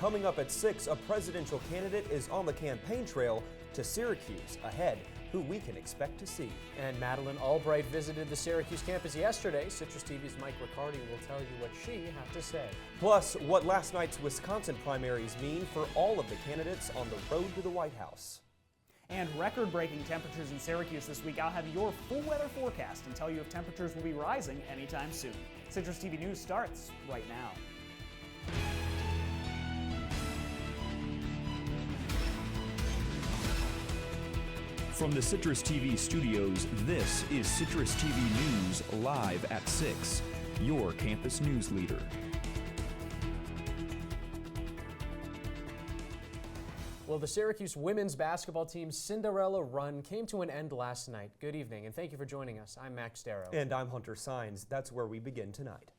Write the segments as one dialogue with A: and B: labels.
A: Coming up at 6, a presidential candidate is on the campaign trail to Syracuse. Ahead, who we can expect to see.
B: And Madeleine Albright visited the Syracuse campus yesterday. Citrus TV's Mike Riccardi will tell you what she had to say.
A: Plus, what last night's Wisconsin primaries mean for all of the candidates on the road to the White House.
C: And record-breaking temperatures in Syracuse this week. I'll have your full weather forecast and tell you if temperatures will be rising anytime soon. Citrus TV News starts right now.
D: From the Citrus TV studios, this is Citrus TV News live at 6, your campus news leader.
B: Well, the Syracuse women's basketball team's Cinderella run came to an end last night. Good evening, and thank you for joining us. I'm Max Darrow.
A: And I'm Hunter Saenz. That's where we begin tonight.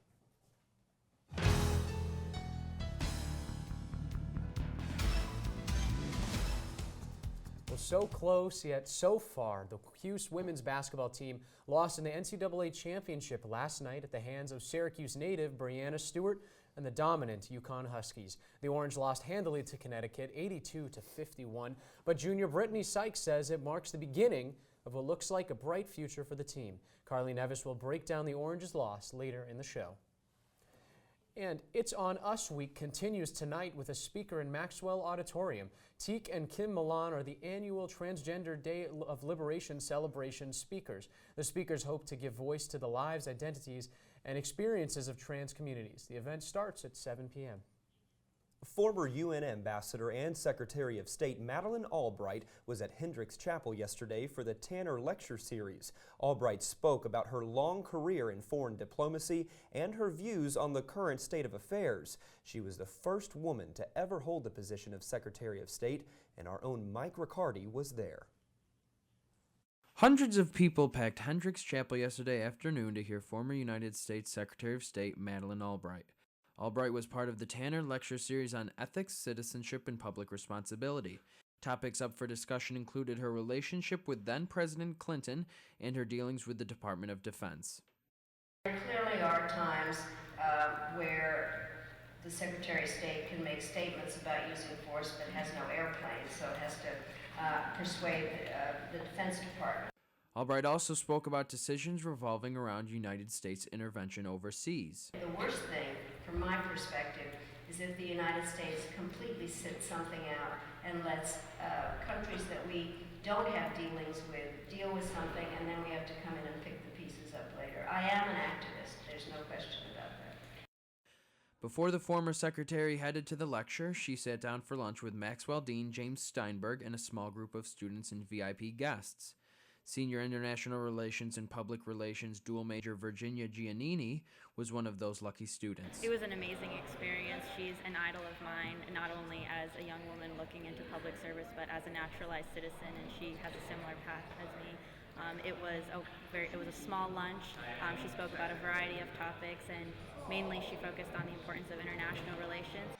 B: Well, so close, yet so far. The Cuse women's basketball team lost in the NCAA championship last night at the hands of Syracuse native Brianna Stewart and the dominant UConn Huskies. The Orange lost handily to Connecticut, 82-51, but junior Brittany Sykes says it marks the beginning of what looks like a bright future for the team. Carly Nevis will break down the Orange's loss later in the show. And It's On Us Week continues tonight with a speaker in Maxwell Auditorium. Teek and Kim Milan are the annual Transgender Day of Liberation celebration speakers. The speakers hope to give voice to the lives, identities, and experiences of trans communities. The event starts at 7 p.m.
A: Former UN Ambassador and Secretary of State Madeleine Albright was at Hendricks Chapel yesterday for the Tanner Lecture Series. Albright spoke about her long career in foreign diplomacy and her views on the current state of affairs. She was the first woman to ever hold the position of Secretary of State, and our own Mike Riccardi was there.
E: Hundreds of people packed Hendricks Chapel yesterday afternoon to hear former United States Secretary of State Madeleine Albright. Albright was part of the Tanner Lecture Series on ethics, citizenship, and public responsibility. Topics up for discussion included her relationship with then-President Clinton and her dealings with the Department of Defense.
F: There clearly are times where the Secretary of State can make statements about using force but has no airplane, so it has to persuade the Defense Department.
E: Albright also spoke about decisions revolving around United States intervention overseas.
F: The worst thing, from my perspective, is if the United States completely sits something out and lets countries that we don't have dealings with deal with something, and then we have to come in and pick the pieces up later. I am an activist, there's no question about that.
E: Before the former secretary headed to the lecture, she sat down for lunch with Maxwell Dean James Steinberg and a small group of students and VIP guests. Senior International Relations and Public Relations dual major Virginia Giannini was one of those lucky students.
G: It was an amazing experience. She's an idol of mine, not only as a young woman looking into public service, but as a naturalized citizen, and she has a similar path as me. It was a small lunch. She spoke about a variety of topics, and mainly she focused on the importance of international relations.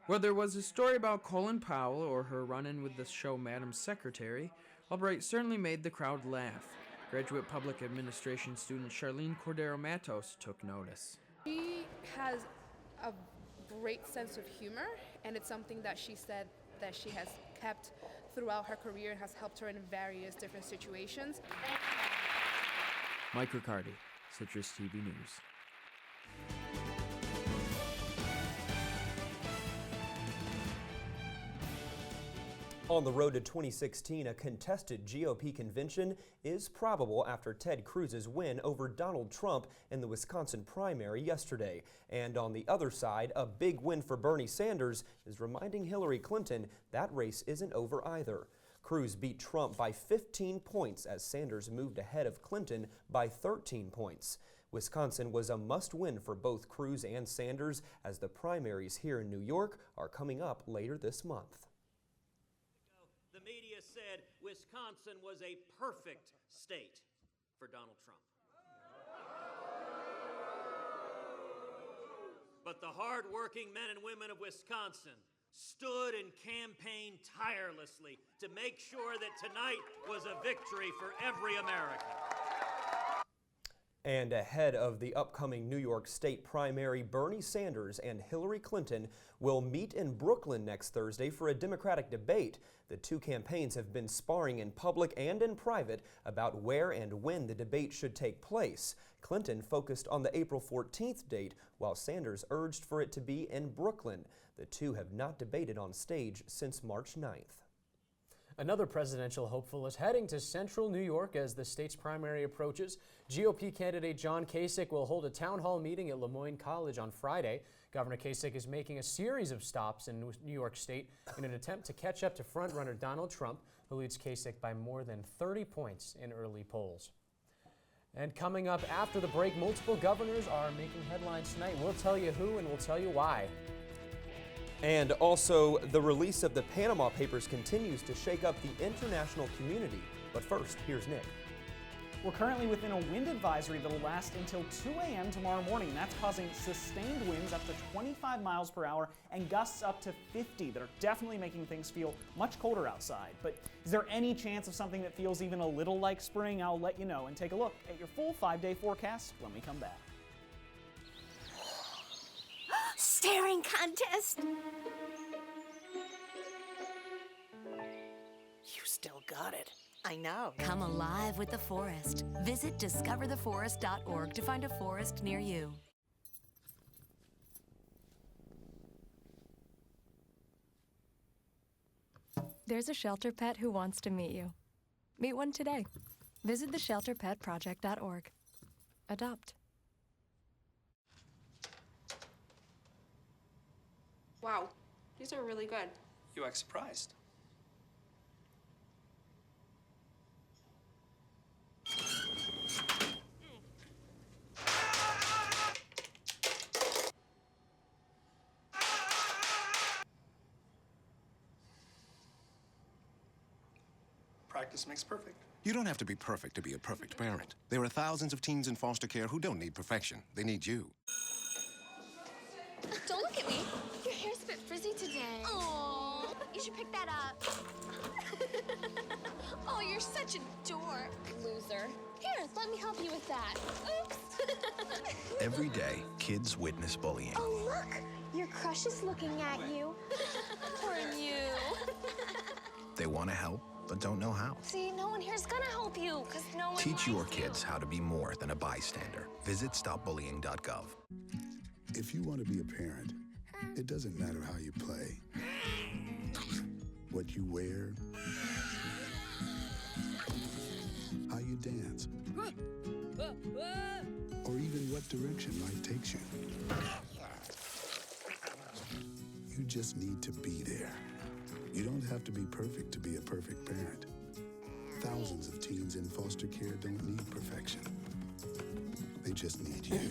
E: Whether it was a story about Colin Powell or her run-in with the show Madam Secretary, Albright certainly made the crowd laugh. Graduate Public Administration student Charlene Cordero-Matos took notice.
H: She has a great sense of humor, and it's something that she said that she has kept throughout her career and has helped her in various different situations.
E: Mike Riccardi, Citrus TV News.
A: On the road to 2016, a contested GOP convention is probable after Ted Cruz's win over Donald Trump in the Wisconsin primary yesterday. And on the other side, a big win for Bernie Sanders is reminding Hillary Clinton that race isn't over either. Cruz beat Trump by 15 points as Sanders moved ahead of Clinton by 13 points. Wisconsin was a must-win for both Cruz and Sanders as the primaries here in New York are coming up later this month.
I: The media said Wisconsin was a perfect state for Donald Trump. But the hard-working men and women of Wisconsin stood and campaigned tirelessly to make sure that tonight was a victory for every American.
A: And ahead of the upcoming New York State primary, Bernie Sanders and Hillary Clinton will meet in Brooklyn next Thursday for a Democratic debate. The two campaigns have been sparring in public and in private about where and when the debate should take place. Clinton focused on the April 14th date, while Sanders urged for it to be in Brooklyn. The two have not debated on stage since March 9th.
B: Another presidential hopeful is heading to central New York as the state's primary approaches. GOP candidate John Kasich will hold a town hall meeting at Lemoyne College on Friday. Governor Kasich is making a series of stops in New York State in an attempt to catch up to frontrunner Donald Trump, who leads Kasich by more than 30 points in early polls. And coming up after the break, multiple governors are making headlines tonight. We'll tell you who and we'll tell you why.
A: And also, the release of the Panama Papers continues to shake up the international community. But first, here's Nick.
C: We're currently within a wind advisory that'll last until 2 a.m. tomorrow morning. That's causing sustained winds up to 25 miles per hour and gusts up to 50 that are definitely making things feel much colder outside. But is there any chance of something that feels even a little like spring? I'll let you know and take a look at your full 5-day forecast when we come back.
J: Staring contest! You still got it. I know. Come alive with the forest. Visit discovertheforest.org to find a forest near you.
K: There's a shelter pet who wants to meet you. Meet one today. Visit theshelterpetproject.org. Adopt.
L: Wow, these are really good.
M: You act surprised. Practice makes perfect.
N: You don't have to be perfect to be a perfect parent. There are thousands of teens in foster care who don't need perfection. They need you.
J: Don't look at me. Your hair's a bit frizzy today. Oh, you should pick that up. Oh, you're such a dork. Loser. Here, let me help you with that. Oops.
O: Every day, kids witness bullying.
J: Oh, look. Your crush is looking at you. Poor you.
O: They want to help, but don't know how.
J: See, no one here's gonna help you, because no one
O: Teach your
J: likes you.
O: kids how to be more than a bystander. Visit stopbullying.gov.
P: If you want to be a parent, it doesn't matter how you play, what you wear, how you dance, or even what direction life takes you. You just need to be there. You don't have to be perfect to be a perfect parent. Thousands of teens in foster care don't need perfection. They just need you.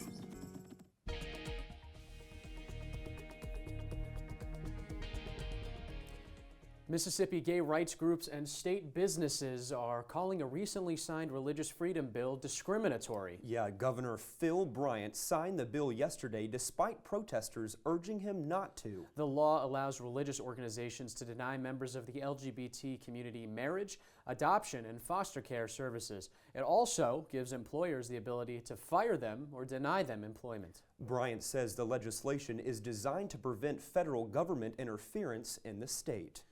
B: Mississippi gay rights groups and state businesses are calling a recently signed religious freedom bill discriminatory.
A: Yeah, Governor Phil Bryant signed the bill yesterday despite protesters urging him not to.
B: The law allows religious organizations to deny members of the LGBT community marriage, adoption, and foster care services. It also gives employers the ability to fire them or deny them employment.
A: Bryant says the legislation is designed to prevent federal government interference in the state.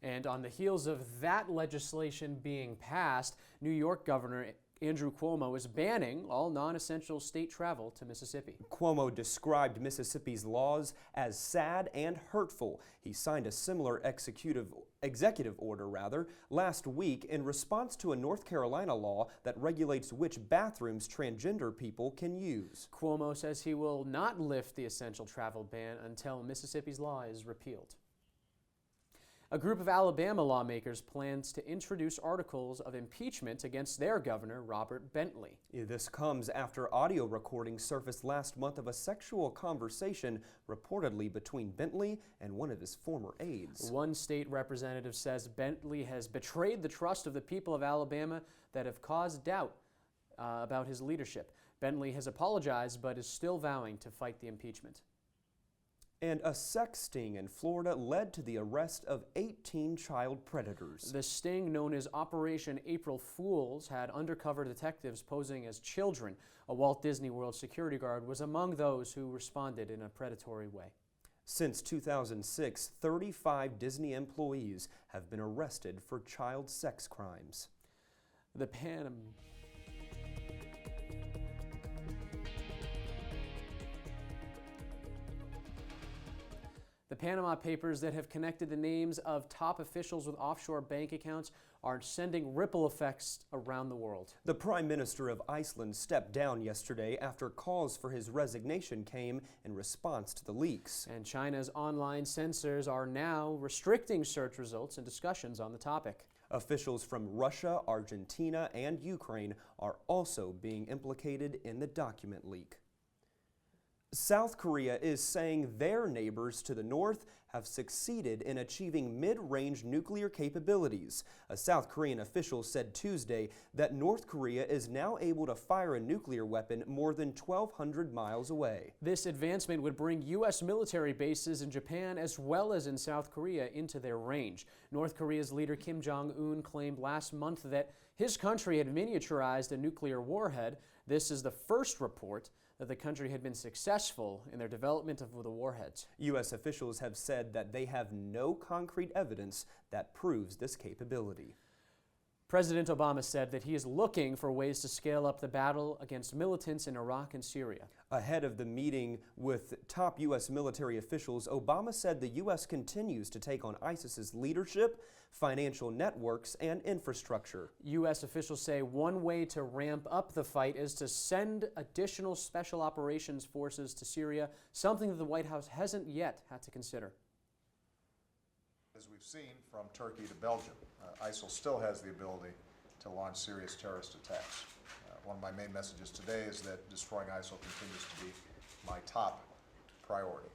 B: And on the heels of that legislation being passed, New York Governor Andrew Cuomo is banning all non-essential state travel to Mississippi.
A: Cuomo described Mississippi's laws as sad and hurtful. He signed a similar executive order last week in response to a North Carolina law that regulates which bathrooms transgender people can use.
B: Cuomo says he will not lift the essential travel ban until Mississippi's law is repealed. A group of Alabama lawmakers plans to introduce articles of impeachment against their governor, Robert Bentley.
A: This comes after audio recordings surfaced last month of a sexual conversation reportedly between Bentley and one of his former aides.
B: One state representative says Bentley has betrayed the trust of the people of Alabama that have caused doubt about his leadership. Bentley has apologized but is still vowing to fight the impeachment.
A: And a sex sting in Florida led to the arrest of 18 child predators.
B: The sting, known as Operation April Fools, had undercover detectives posing as children. A Walt Disney World security guard was among those who responded in a predatory way.
A: Since 2006, 35 Disney employees have been arrested for child sex crimes.
B: The Panama Papers that have connected the names of top officials with offshore bank accounts are sending ripple effects around the world.
A: The Prime Minister of Iceland stepped down yesterday after calls for his resignation came in response to the leaks.
B: And China's online censors are now restricting search results and discussions on the topic.
A: Officials from Russia, Argentina, and Ukraine are also being implicated in the document leak. South Korea is saying their neighbors to the north have succeeded in achieving mid-range nuclear capabilities. A South Korean official said Tuesday that North Korea is now able to fire a nuclear weapon more than 1,200 miles away.
B: This advancement would bring U.S. military bases in Japan as well as in South Korea into their range. North Korea's leader Kim Jong-un claimed last month that his country had miniaturized a nuclear warhead. This is the first report that the country had been successful in their development of the warheads.
A: U.S. officials have said that they have no concrete evidence that proves this capability.
B: President Obama said that he is looking for ways to scale up the battle against militants in Iraq and Syria.
A: Ahead of the meeting with top U.S. military officials, Obama said the U.S. continues to take on ISIS's leadership, financial networks, and infrastructure.
B: U.S. officials say one way to ramp up the fight is to send additional special operations forces to Syria, something that the White House hasn't yet had to consider.
Q: As we've seen from Turkey to Belgium, ISIL still has the ability to launch serious terrorist attacks. One of my main messages today is that destroying ISIL continues to be my top priority.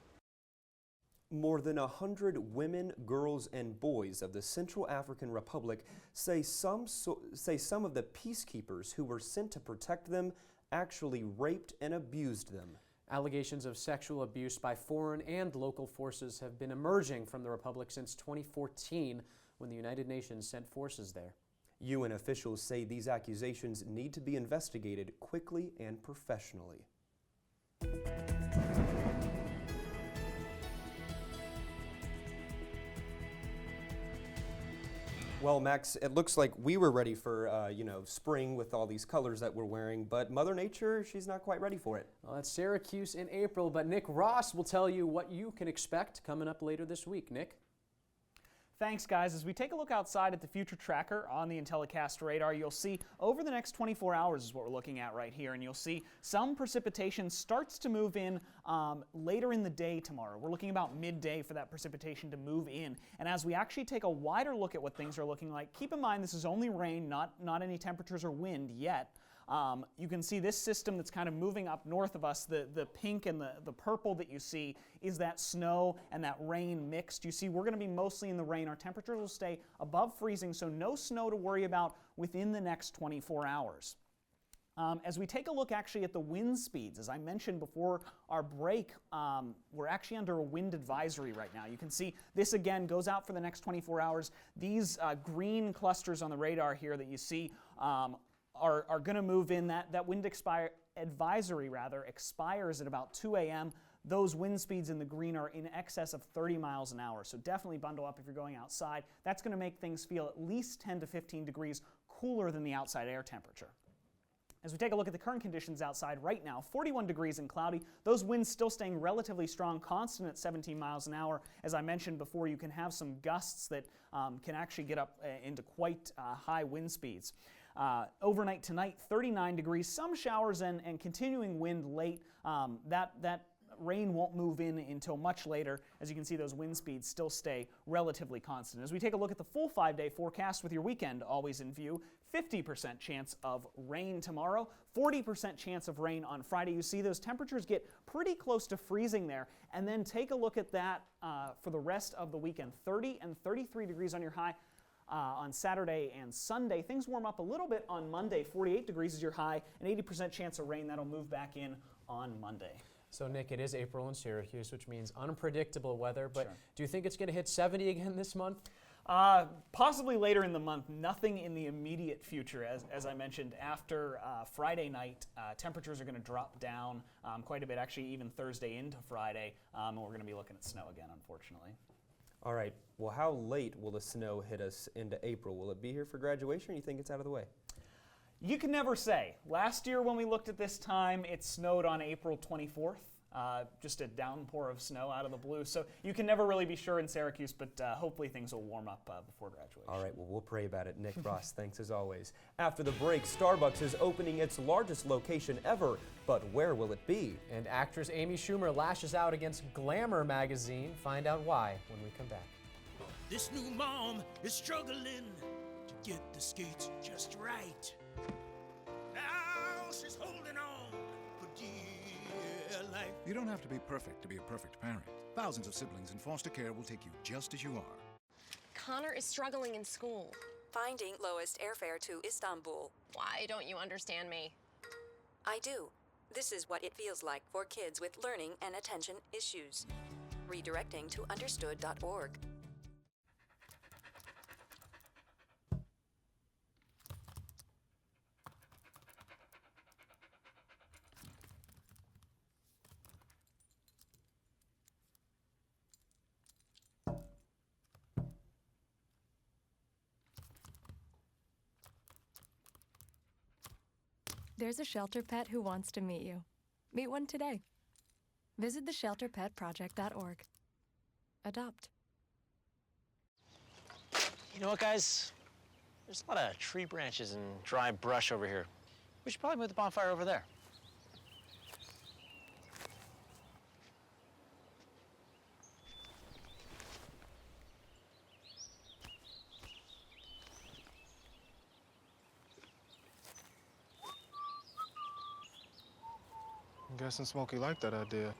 A: More than 100 women, girls, and boys of the Central African Republic say some of the peacekeepers who were sent to protect them actually raped and abused them.
B: Allegations of sexual abuse by foreign and local forces have been emerging from the Republic since 2014, when the United Nations sent forces there.
A: UN officials say these accusations need to be investigated quickly and professionally. Well, Max, it looks like we were ready for, spring with all these colors that we're wearing, but Mother Nature, she's not quite ready for it.
B: Well, it's Syracuse in April, but Nick Ross will tell you what you can expect coming up later this week. Nick?
C: Thanks, guys. As we take a look outside at the future tracker on the Intellicast radar, you'll see over the next 24 hours is what we're looking at right here, and you'll see some precipitation starts to move in later in the day tomorrow. We're looking about midday for that precipitation to move in. And as we actually take a wider look at what things are looking like, keep in mind this is only rain, not any temperatures or wind yet. You can see this system that's kind of moving up north of us. The pink and the purple that you see is that snow and that rain mixed. You see we're going to be mostly in the rain. Our temperatures will stay above freezing, so no snow to worry about within the next 24 hours. As we take a look actually at the wind speeds, as I mentioned before our break, we're actually under a wind advisory right now. You can see this again goes out for the next 24 hours. These green clusters on the radar here that you see are going to move in. That wind advisory expires at about 2 a.m. Those wind speeds in the green are in excess of 30 miles an hour, so definitely bundle up if you're going outside. That's going to make things feel at least 10 to 15 degrees cooler than the outside air temperature. As we take a look at the current conditions outside right now, 41 degrees and cloudy. Those winds still staying relatively strong, constant at 17 miles an hour. As I mentioned before, you can have some gusts that can actually get up into quite high wind speeds. Overnight tonight, 39 degrees, some showers and continuing wind late. That rain won't move in until much later. As you can see, those wind speeds still stay relatively constant. As we take a look at the full 5-day forecast with your weekend always in view, 50% chance of rain tomorrow, 40% chance of rain on Friday. You see those temperatures get pretty close to freezing there. And then take a look at that for the rest of the weekend. 30 and 33 degrees on your high. On Saturday and Sunday. Things warm up a little bit on Monday. 48 degrees is your high, an 80% chance of rain. That'll move back in on Monday.
B: So, Nick, it is April in Syracuse, which means unpredictable weather, but
C: Sure.
B: do you think it's going to hit 70 again this month?
C: Possibly later in the month. Nothing in the immediate future. As I mentioned, after Friday night, temperatures are going to drop down quite a bit, actually even Thursday into Friday, and we're going to be looking at snow again, unfortunately.
A: All right. Well, how late will the snow hit us into April? Will it be here for graduation, or you think it's out of the way?
C: You can never say. Last year when we looked at this time, it snowed on April 24th. Just a downpour of snow out of the blue. So you can never really be sure in Syracuse, but hopefully things will warm up before graduation.
A: All right, well, we'll pray about it. Nick Ross, thanks as always. After the break, Starbucks is opening its largest location ever, but where will it be?
B: And actress Amy Schumer lashes out against Glamour magazine. Find out why when we come back.
R: This new mom is struggling to get the skates just right. Now she's holding on for dear life.
N: You don't have to be perfect to be a perfect parent. Thousands of siblings in foster care will take you just as you are.
S: Connor is struggling in school.
J: Finding lowest airfare to Istanbul.
S: Why don't you understand me?
J: I do. This is what it feels like for kids with learning and attention issues. Redirecting to understood.org.
K: There's a shelter pet who wants to meet you. Meet one today. Visit theshelterpetproject.org. Adopt.
T: You know what, guys? There's a lot of tree branches and dry brush over here. We should probably move the bonfire over there.
U: I'm guessing Smokey liked that idea.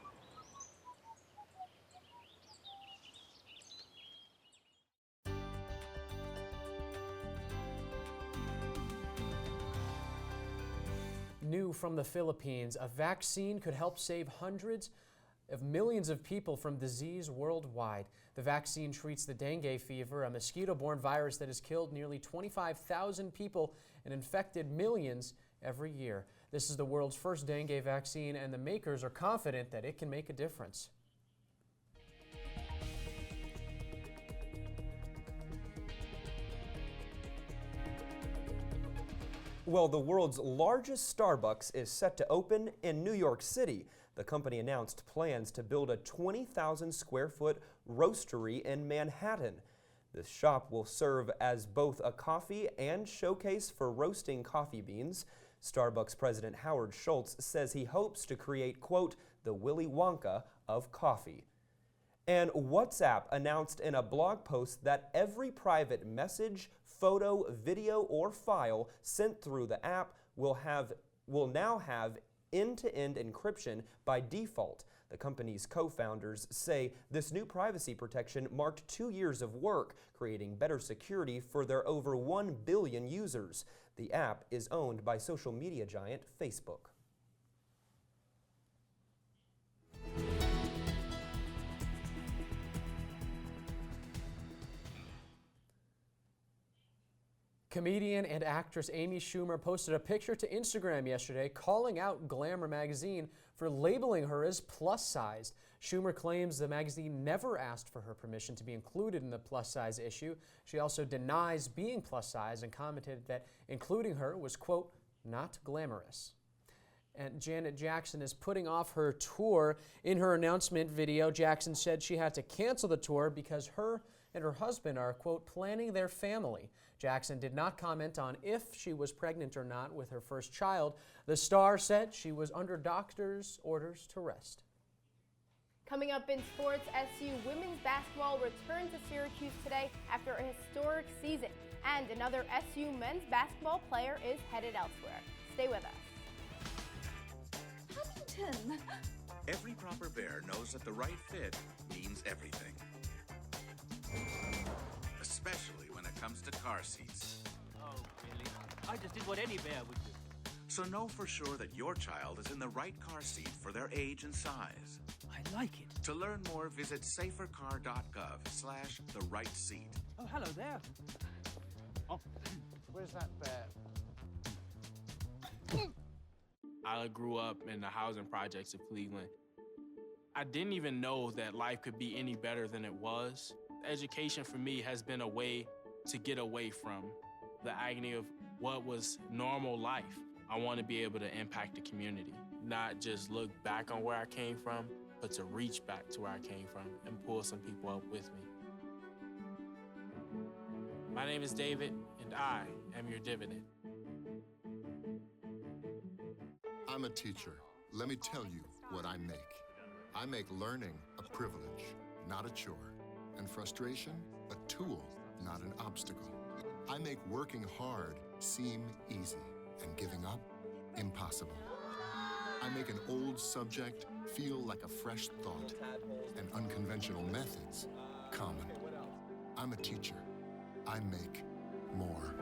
B: New from the Philippines, a vaccine could help save hundreds of millions of people from disease worldwide. The vaccine treats the dengue fever, a mosquito-borne virus that has killed nearly 25,000 people and infected millions every year. This is the world's first dengue vaccine, and the makers are confident that it can make a difference.
A: Well, the world's largest Starbucks is set to open in New York City. The company announced plans to build a 20,000 square foot roastery in Manhattan. This shop will serve as both a coffee and showcase for roasting coffee beans. Starbucks President Howard Schultz says he hopes to create, quote, the Willy Wonka of coffee. And WhatsApp announced in a blog post that every private message, photo, video, or file sent through the app will now have end-to-end encryption by default. The company's co-founders say this new privacy protection marked 2 years of work, creating better security for their over 1 billion users. The app is owned by social media giant Facebook.
B: Comedian and actress Amy Schumer posted a picture to Instagram yesterday calling out Glamour magazine for labeling her as plus-sized. Schumer claims the magazine never asked for her permission to be included in the plus-size issue. She also denies being plus-size and commented that including her was, quote, not glamorous. And Janet Jackson is putting off her tour. In her announcement video, Jackson said she had to cancel the tour because her and her husband are, quote, planning their family. Jackson did not comment on if she was pregnant or not with her first child. The star said she was under doctor's orders to rest.
V: Coming up in sports, SU women's basketball returned to Syracuse today after a historic season. And another SU men's basketball player is headed elsewhere. Stay with us.
W: Huntington. Every proper bear knows that the right fit means everything. Especially when it comes to car seats.
I: Oh, really? I just did what any bear would do.
W: So know for sure that your child is in the right car seat for their age and size.
R: I like it.
W: To learn more, visit safercar.gov/the-right-seat.
R: Oh, hello there.
D: Oh, where's that bear?
F: I grew up in the housing projects of Cleveland. I didn't even know that life could be any better than it was. Education for me has been a way to get away from the agony of what was normal life. I want to be able to impact the community, not just look back on where I came from, but to reach back to where I came from and pull some people up with me. My name is David, and I am your dividend.
P: I'm a teacher. Let me tell you what I make. I make learning a privilege, not a chore, and frustration a tool, not an obstacle. I make working hard seem easy and giving up impossible. I make an old subject feel like a fresh thought and unconventional methods common. I'm a teacher. I make more.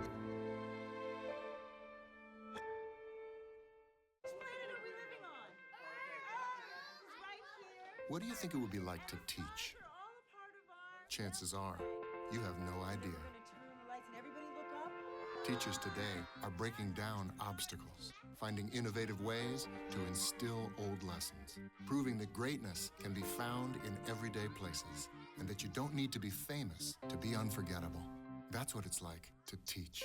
P: What do you think it would be like to teach? Chances are, you have no idea. Teachers today are breaking down obstacles, finding innovative ways to instill old lessons, proving that greatness can be found in everyday places, and that you don't need to be famous to be unforgettable. That's what it's like to teach.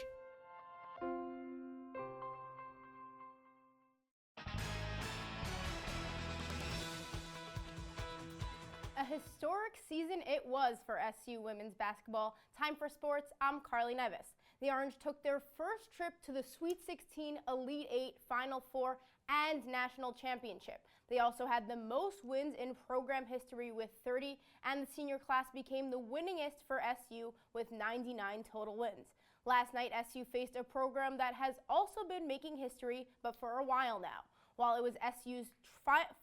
V: A historic season it was for SU women's basketball. Time for sports, I'm Carly Nevis. The Orange took their first trip to the Sweet 16, Elite 8, Final Four, and National Championship. They also had the most wins in program history with 30, and the senior class became the winningest for SU with 99 total wins. Last night, SU faced a program that has also been making history, but for a while now. While it was SU's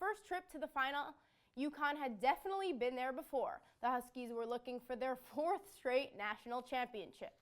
V: first trip to the final, UConn had definitely been there before. The Huskies were looking for their fourth straight national championship.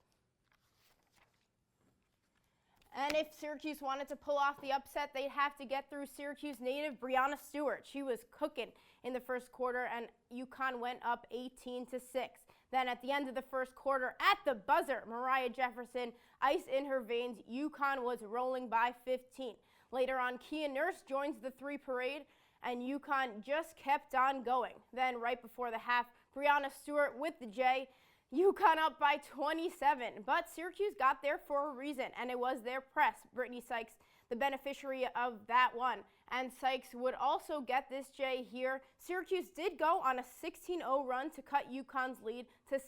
V: And if Syracuse wanted to pull off the upset, they'd have to get through Syracuse native Brianna Stewart. She was cooking in the first quarter, and UConn went up 18-6. Then at the end of the first quarter, at the buzzer, Mariah Jefferson, ice in her veins, UConn was rolling by 15. Later on, Kia Nurse joins the three parade, and UConn just kept on going. Then right before the half, Brianna Stewart with the J, UConn up by 27, but Syracuse got there for a reason, and it was their press. Brittany Sykes, the beneficiary of that one, and Sykes would also get this J here. Syracuse did go on a 16-0 run to cut UConn's lead to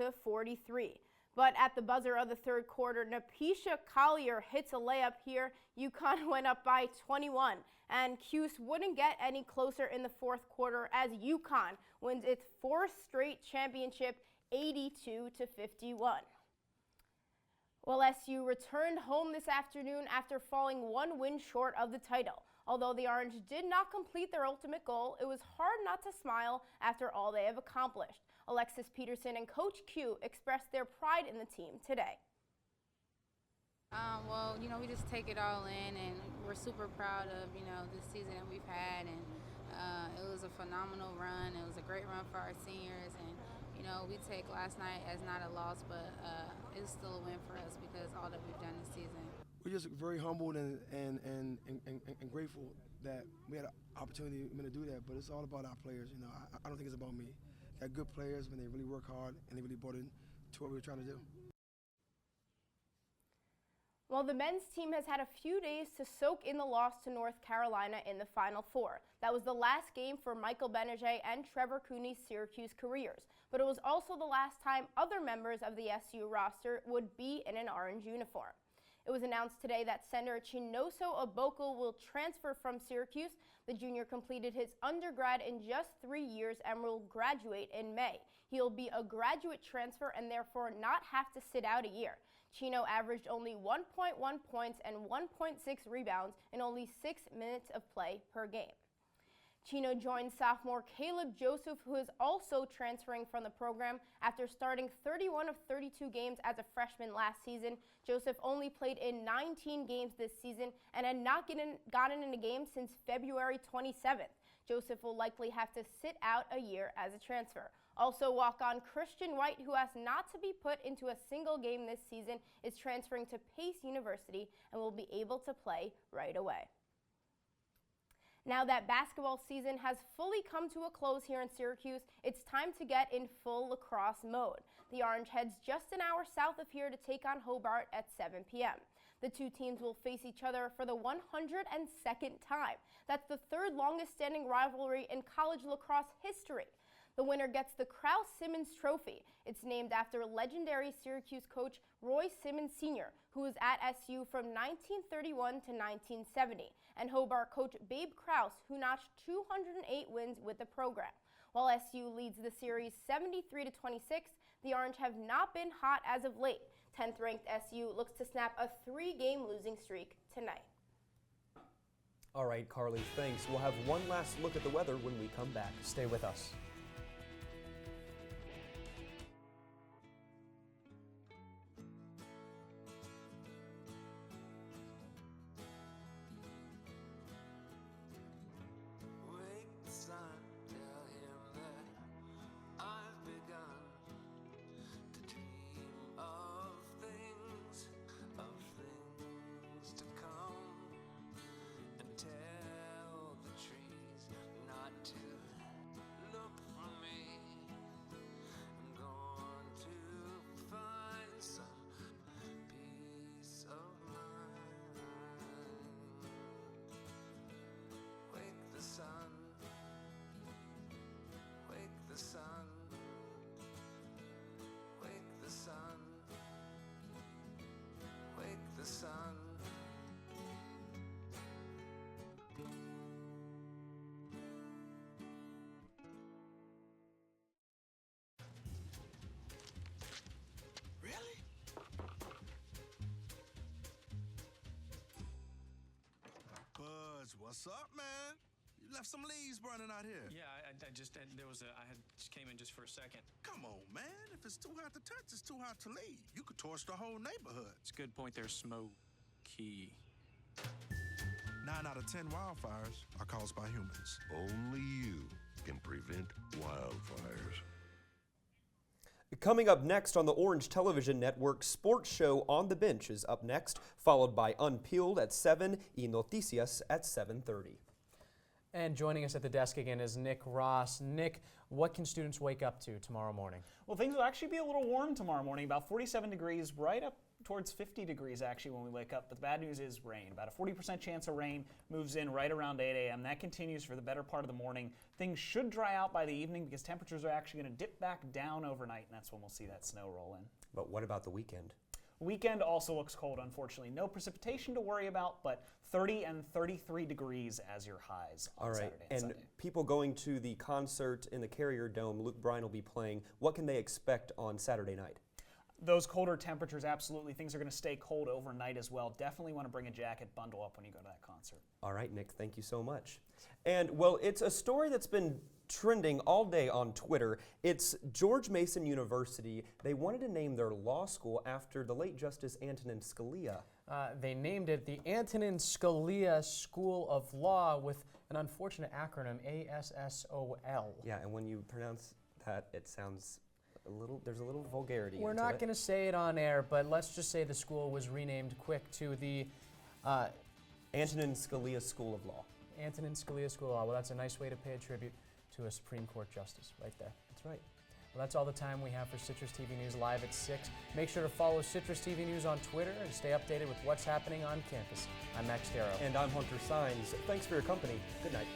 V: 60-43. But at the buzzer of the third quarter, Napisha Collier hits a layup here. UConn went up by 21, and Cuse wouldn't get any closer in the fourth quarter as UConn wins its fourth straight championship, 82-51. Well, SU returned home this afternoon after falling one win short of the title. Although the Orange did not complete their ultimate goal, it was hard not to smile after all they have accomplished. Alexis Peterson and Coach Q expressed their pride in the team today.
G: Well, we just take it all in, and we're super proud of, this season that we've had, and it was a phenomenal run. It was a great run for our seniors, and, we take last night as not a loss, but it's still a win for us because all that we've done this season.
X: We're just very humbled and grateful that we had an opportunity to do that, but it's all about our players. I don't think it's about me. Got good players when they really work hard and they really bought into what we were trying to do.
V: Well, the men's team has had a few days to soak in the loss to North Carolina in the Final Four. That was the last game for Michael Benajay and Trevor Cooney's Syracuse careers, but it was also the last time other members of the SU roster would be in an orange uniform. It was announced today that center Chinoso Oboko will transfer from Syracuse. The junior completed his undergrad in just 3 years and will graduate in May. He'll be a graduate transfer and therefore not have to sit out a year. Chino averaged only 1.1 points and 1.6 rebounds in only 6 minutes of play per game. Chino joins sophomore Caleb Joseph, who is also transferring from the program after starting 31 of 32 games as a freshman last season. Joseph only played in 19 games this season and had not gotten in a game since February 27th. Joseph will likely have to sit out a year as a transfer. Also, walk-on Christian White, who has not to be put into a single game this season, is transferring to Pace University and will be able to play right away. Now that basketball season has fully come to a close here in Syracuse, it's time to get in full lacrosse mode. The Orange heads just an hour south of here to take on Hobart at 7 p.m. The two teams will face each other for the 102nd time. That's the third longest standing rivalry in college lacrosse history. The winner gets the Krause-Simmons Trophy. It's named after legendary Syracuse coach Roy Simmons Sr., who was at SU from 1931 to 1970, and Hobart coach Babe Krause, who notched 208 wins with the program. While SU leads the series 73-26, the Orange have not been hot as of late. 10th ranked SU looks to snap a 3-game losing streak tonight.
A: All right, Carly, thanks. We'll have one last look at the weather when we come back.
B: Stay with us.
E: What's up, man? You left some leaves burning out here.
H: Yeah, I just came in just for a second.
E: Come on, man. If it's too hot to touch, it's too hot to leave. You could torch the whole neighborhood.
H: It's a good point there, Smokey.
E: 9 out of 10 wildfires are caused by humans.
N: Only you can prevent wildfires.
A: Coming up next on the Orange Television Network, Sports Show On the Bench is up next, followed by Unpeeled at 7 y Noticias at 7:30.
B: And joining us at the desk again is Nick Ross. Nick, what can students wake up to tomorrow morning?
C: Well, things will actually be a little warm tomorrow morning, about 47 degrees, right up towards 50 degrees actually when we wake up. But the bad news is rain. About a 40% chance of rain moves in right around 8 a.m. That continues for the better part of the morning. Things should dry out by the evening because temperatures are actually going to dip back down overnight, and that's when we'll see that snow roll in.
A: But what about the weekend?
C: Weekend also looks cold, unfortunately. No precipitation to worry about, but 30 and 33 degrees as your highs on Saturday and Sunday.
A: People going to the concert in the Carrier Dome, Luke Bryan will be playing. What can they expect on Saturday night?
C: Those colder temperatures, absolutely. Things are going to stay cold overnight as well. Definitely want to bring a jacket, bundle up when you go to that concert.
A: All right, Nick, thank you so much. And, well, it's a story that's been trending all day on Twitter. It's George Mason University. They wanted to name their law school after the late Justice Antonin Scalia.
B: They named it the Antonin Scalia School of Law with an unfortunate acronym, ASSOL.
A: Yeah, and when you pronounce that, it sounds there's a little vulgarity.
B: We're not going to say it on air, but let's just say the school was renamed quick to the
A: Antonin Scalia School of Law.
B: Antonin Scalia School of Law. Well, that's a nice way to pay a tribute to a Supreme Court justice right there.
A: That's right.
B: Well, that's all the time we have for Citrus TV News Live at 6. Make sure to follow Citrus TV News on Twitter and stay updated with what's happening on campus. I'm Max Darrow.
A: And I'm Hunter Saenz. Thanks for your company. Good night.